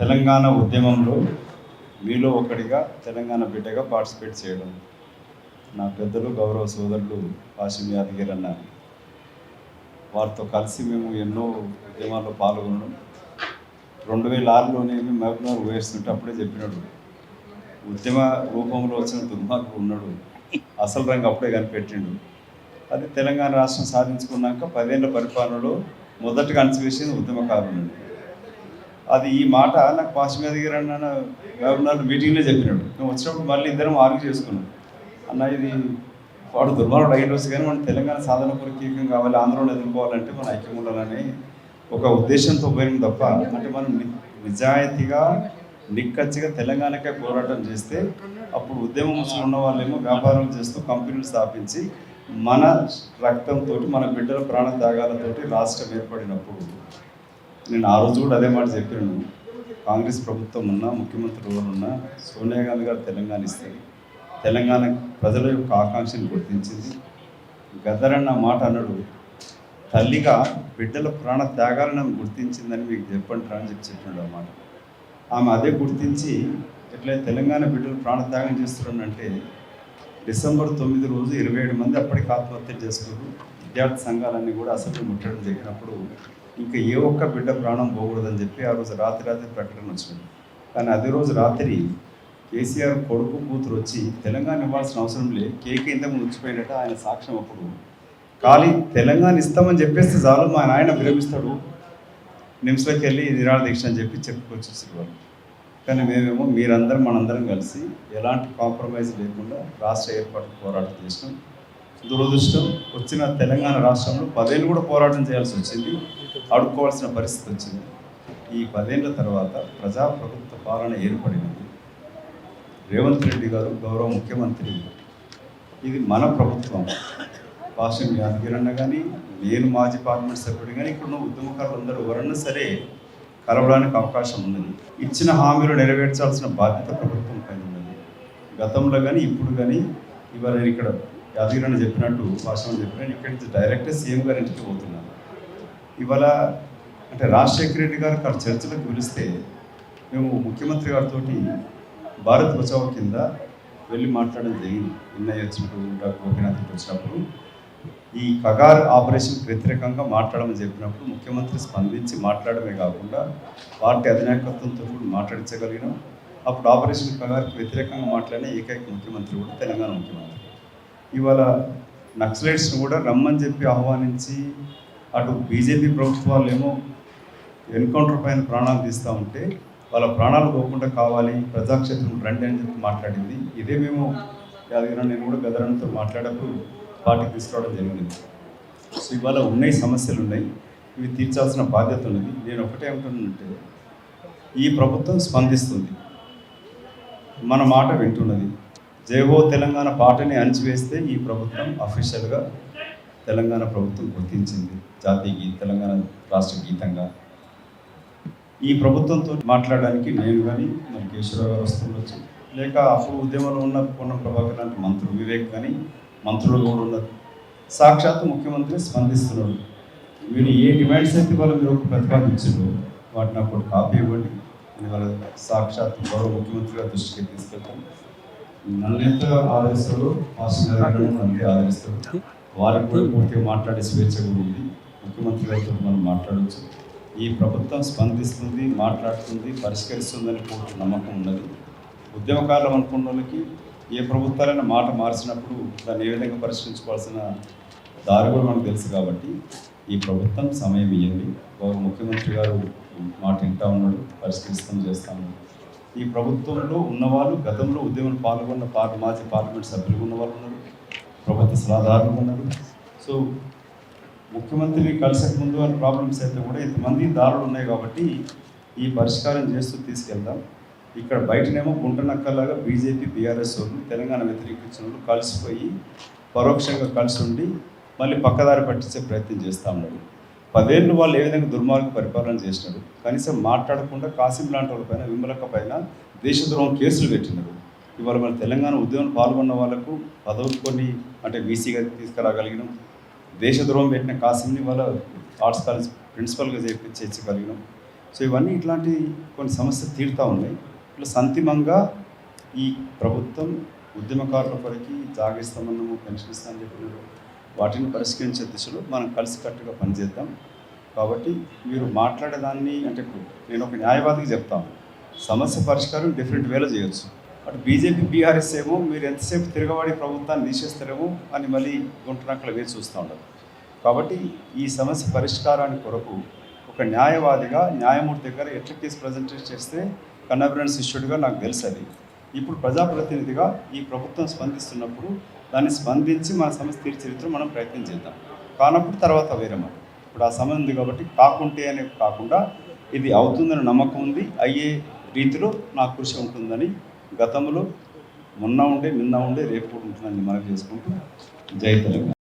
తెలంగాణ ఉద్యమంలో మీలో ఒకటిగా తెలంగాణ బిడ్డగా పార్టిసిపేట్ చేయడం. నా పెద్దలు గౌరవ సోదరులు కాశీం యాదగిరి అన్న వారితో కలిసి మేము ఎన్నో ఉద్యమాల్లో పాల్గొనడం. 2006లోనేమి మహబూబ్నగర్ వేస్తుంటే అప్పుడే చెప్పినాడు, ఉద్యమ రూపంలో వచ్చిన దుర్మార్గుడు ఉన్నాడు, అసలు రంగు అప్పుడే కనిపెట్టిండు. అది తెలంగాణ రాష్ట్రం సాధించుకున్నాక 10 ఏళ్ల పరిపాలనలో మొదటగా అణచివేసింది ఉద్యమకారులు. అది ఈ మాట నాకు కాశీం యాదగిరి అన్న మహబూబ్నగర్ మీటింగ్లో చెప్పినాడు. మేము వచ్చినప్పుడు మళ్ళీ ఇద్దరం ఆర్గ్యూ చేసుకున్నాం. అన్న ఇది వాడు దుర్మార్గుడు అయిన రోజు కానీ మనం తెలంగాణ సాధన కొరకు ఏకం కావాలి, ఆంధ్రలో ఎదుర్కోవాలంటే మన ఐక్యం ఉండాలని ఒక ఉద్దేశంతో పోయినాం తప్ప, అంటే మనం నిజాయితీగా నిక్కచ్చిగా తెలంగాణకే పోరాటం చేస్తే అప్పుడు ఉద్యమం ఉన్న వాళ్ళేమో వ్యాపారం చేస్తూ కంపెనీలు స్థాపించి మన రక్తంతో మన బిడ్డల ప్రాణ త్యాగాలతోటి రాష్ట్రం ఏర్పడినప్పుడు నేను ఆ రోజు కూడా అదే మాట చెప్పాను. కాంగ్రెస్ ప్రభుత్వం ఉన్నా, ముఖ్యమంత్రి ఎవరున్నా, సోనియా గాంధీ గారు తెలంగాణ ఇస్తుంది, తెలంగాణ ప్రజల యొక్క ఆకాంక్షను గుర్తించింది. గద్దరన్న మాట అన్నాడు, తల్లిగా బిడ్డల ప్రాణ త్యాగాలను గుర్తించిందని మీకు చెప్పంటారా అని చెప్పాడు అన్నమాట. ఆమె అదే గుర్తించి ఎట్లయితే తెలంగాణ బిడ్డలు ప్రాణత్యాగం చేస్తున్నారంటే, డిసెంబర్ 9 రోజు 27 మంది అప్పటికి ఆత్మహత్యలు చేసుకున్నారు. విద్యార్థి సంఘాలన్నీ కూడా అసెంబ్లీ ముట్టడం జరిగినప్పుడు ఇంకా ఏ ఒక్క బిడ్డ ప్రాణం పోకూడదని చెప్పి ఆ రోజు రాత్రి ప్రకటన వచ్చింది. కానీ అదే రోజు రాత్రి కేసీఆర్ కొడుకు కూతురు వచ్చి తెలంగాణ ఇవ్వాల్సిన అవసరం లేదు, కేక్ ఇంతకుముందు వచ్చిపోయినట్టు ఆయన సాక్ష్యం. అప్పుడు ఖాళీ తెలంగాణ ఇస్తామని చెప్పేస్తే చాలు, మా నాయన విరమిస్తాడు, నిమ్స్లోకి వెళ్ళి నిరాళ దీక్ష అని చెప్పి చెప్పుకొచ్చేసారు వాళ్ళు. కానీ మేమేమో మీరందరం మనందరం కలిసి ఎలాంటి కాంప్రమైజ్ లేకుండా రాష్ట్ర ఏర్పాటుకు పోరాటం చేసినాం. దురదృష్టం వచ్చిన తెలంగాణ రాష్ట్రంలో 10 ఏళ్ళు కూడా పోరాటం చేయాల్సి వచ్చింది, అడుక్కోవాల్సిన పరిస్థితి వచ్చింది. ఈ 10 ఏళ్ల తర్వాత ప్రజాప్రభుత్వ పాలన ఏర్పడినది. రేవంత్ రెడ్డి గారు గౌరవ ముఖ్యమంత్రి, ఇది మన ప్రభుత్వం. కాశీం యాదగిరి అన్న కానీ, నేను మాజీ పార్లమెంట్ సభ్యుడు కానీ, ఇప్పుడున్న ఉద్యమకారులు అందరూ ఎవరన్నా సరే కలవడానికి అవకాశం ఉన్నది. ఇచ్చిన హామీలు నెరవేర్చాల్సిన బాధ్యత ప్రభుత్వం పైన ఉన్నది. గతంలో కానీ ఇప్పుడు కానీ ఇవాళ నేను ఇక్కడ యాదగిరి అన్న చెప్పినట్టు, కాశీం చెప్పినట్టు ఇక్కడి నుంచి డైరెక్ట్గా సీఎం గారి ఇంటికి పోతున్నాను. ఇవాళ అంటే రాజశేఖర రెడ్డి గారు అక్కడ చర్చలకు పిలిస్తే మేము ముఖ్యమంత్రి గారితో భారత్ బచావో కింద వెళ్ళి మాట్లాడడం జరిగింది. నిన్న వచ్చినప్పుడు డాక్టర్ గోపీనాథ్ వచ్చినప్పుడు ఈ కగార్ ఆపరేషన్కి వ్యతిరేకంగా మాట్లాడమని చెప్పినప్పుడు ముఖ్యమంత్రి స్పందించి మాట్లాడమే కాకుండా పార్టీ అధినాయకత్వంతో కూడా మాట్లాడించగలిగినాం. అప్పుడు ఆపరేషన్ కగార్కి వ్యతిరేకంగా మాట్లాడిన ఏకైక ముఖ్యమంత్రి కూడా తెలంగాణ ముఖ్యమంత్రి. ఇవాళ నక్సలైట్స్ని కూడా రమ్మని చెప్పి ఆహ్వానించి అటు బీజేపీ ప్రభుత్వాలు ఏమో ఎన్కౌంటర్ పైన ప్రాణాలు తీస్తూ ఉంటే వాళ్ళ ప్రాణాలు పోకుండా కావాలి, ప్రజాక్షేత్రం రండి అని చెప్పి మాట్లాడింది. ఇదే మేము యాదగిరి నేను కూడా గదరంతో మాట్లాడేటప్పుడు పార్టీకి తీసుకురావడం జరిగింది. సో ఇవాళ ఉన్నాయి సమస్యలు ఉన్నాయి, ఇవి తీర్చాల్సిన బాధ్యత ఉన్నది. నేను ఒకటే ఏమంటున్నానంటే, ఈ ప్రభుత్వం స్పందిస్తుంది, మన మాట వింటున్నది. జయహో తెలంగాణ పాటని అణచివేస్తే ఈ ప్రభుత్వం అఫీషియల్గా తెలంగాణ ప్రభుత్వం గుర్తించింది జాతీయ తెలంగాణ రాష్ట్ర గీతంగా. ఈ ప్రభుత్వంతో మాట్లాడడానికి నేను కానీ మరి కేశవరావు గారు వస్తుండొచ్చు, లేక అప్పుడు ఉద్యమంలో ఉన్న పొన్నం ప్రభాకర్ లాంటి మంత్రులు, వివేక్ కానీ మంత్రులు కూడా ఉన్నారు. సాక్షాత్తు ముఖ్యమంత్రి స్పందిస్తున్నాడు. మీరు ఏ డిమాండ్స్ అయితే వాళ్ళు మీరు ఒక ప్రతిపాదించారు వాటిని అప్పుడు కాపీ ఇవ్వండి అని వాళ్ళ సాక్షాత్తు గౌరవ ముఖ్యమంత్రి గారి దృష్టికి తీసుకెళ్తాను. నన్ను ఎంత ఆదరిస్తారో నన్ను అంతే ఆదరిస్తారు. వారికి కూడా పూర్తిగా మాట్లాడే స్వేచ్ఛ కూడా ఉంది. ముఖ్యమంత్రి గారితో మనం మాట్లాడవచ్చు. ఈ ప్రభుత్వం స్పందిస్తుంది, మాట్లాడుతుంది, పరిష్కరిస్తుందని పూర్తి నమ్మకం ఉన్నది. ఉద్యమకారులు అనుకున్న వాళ్ళకి ఏ ప్రభుత్వాలైనా మాట మార్చినప్పుడు దాన్ని ఏ విధంగా పరిష్కరించుకోవాల్సిన దారి కూడా మనకు తెలుసు. కాబట్టి ఈ ప్రభుత్వం సమయం ఇవ్వండి. గౌరవ ముఖ్యమంత్రి గారు మాట వింటా ఉన్నాడు, పరిష్కరిస్తాం, చేస్తాము. ఈ ప్రభుత్వంలో ఉన్నవాళ్ళు గతంలో ఉద్యమంలో పాల్గొన్న మాజీ పార్లమెంట్ సభ్యులు ఉన్నవాళ్ళు ఉన్నారు, ప్రభుత్వ సలహాదారులు ఉన్నారు. సో ముఖ్యమంత్రిని కలిసే ముందు వాళ్ళ ప్రాబ్లమ్స్ అయితే కూడా ఇంతమంది దారులు ఉన్నాయి. కాబట్టి ఈ పరిష్కారం చేస్తూ తీసుకెళ్దాం. ఇక్కడ బయటనేమో గుంటనక్కలాగా బీజేపీ, బీఆర్ఎస్ వాళ్ళు తెలంగాణ వ్యతిరేకించిన వాళ్ళు కలిసిపోయి పరోక్షంగా కలిసి ఉండి మళ్ళీ పక్కదారి పట్టించే ప్రయత్నం చేస్తూ ఉన్నాడు. 10 ఏళ్ళు వాళ్ళు ఏ విధంగా దుర్మార్గ పరిపాలన చేసినాడు. కనీసం మాట్లాడకుండా కాసిం లాంటి వాళ్ళపైన, విమలక్క పైన దేశద్రోహం కేసులు పెట్టినారు. ఇవాళ మన తెలంగాణ ఉద్యమంలో పాల్గొన్న వాళ్ళకు పదవులు కొన్ని అంటే బీసీగా తీసుకురాగలిగినాం. దేశద్రోహం పెట్టిన కాసిమ్ని వాళ్ళ ఆర్ట్స్ కాలేజ్ ప్రిన్సిపల్గా చేర్చగలిగినాం. సో ఇవన్నీ ఇట్లాంటి కొన్ని సమస్యలు తీరుతూ ఉన్నాయి. ఇట్లా సంతిమంగా ఈ ప్రభుత్వం ఉద్యమకారుల కొరకు జాగిస్తామన్నాము, పెన్షన్ ఇస్తామని చెప్పినారు. వాటిని పరిష్కరించే దిశలో మనం కలిసికట్టుగా పనిచేద్దాం. కాబట్టి మీరు మాట్లాడేదాన్ని అంటే ఇప్పుడు నేను ఒక న్యాయవాదికి చెప్తాను, సమస్య పరిష్కారం డిఫరెంట్ వేలో చేయొచ్చు. అటు బీజేపీ బీఆర్ఎస్ ఏమో మీరు ఎంతసేపు తిరగబడి ప్రభుత్వాన్ని తీసేస్తారేమో అని మళ్ళీ గుంటనక్కల వేసి చూస్తూ ఉండదు. కాబట్టి ఈ సమస్య పరిష్కారానికి కొరకు ఒక న్యాయవాదిగా న్యాయమూర్తి దగ్గర ఎట్లా కేసు ప్రజెంటేషన్ చేస్తే కన్వర్జెన్స్ ఇష్యూడ్గా నాకు తెలుసు. అది ఇప్పుడు ప్రజాప్రతినిధిగా ఈ ప్రభుత్వం స్పందిస్తున్నప్పుడు దాన్ని స్పందించి మన సమస్య తీర్చిదిద్దుతూ మనం ప్రయత్నం చేద్దాం. కానప్పుడు తర్వాత వేరే మాట. ఇప్పుడు ఆ సమయం ఉంది కాబట్టి కాకుంటే అనే కాకుండా ఇది అవుతుందని నమ్మకం ఉంది, అయ్యే రీతిలో నా కృషి ఉంటుందని గతంలో మొన్న ఉండే నిన్న ఉండే రేపు కూడా ఉంటుందని మనం చేసుకుంటూ జై తెలంగాణ.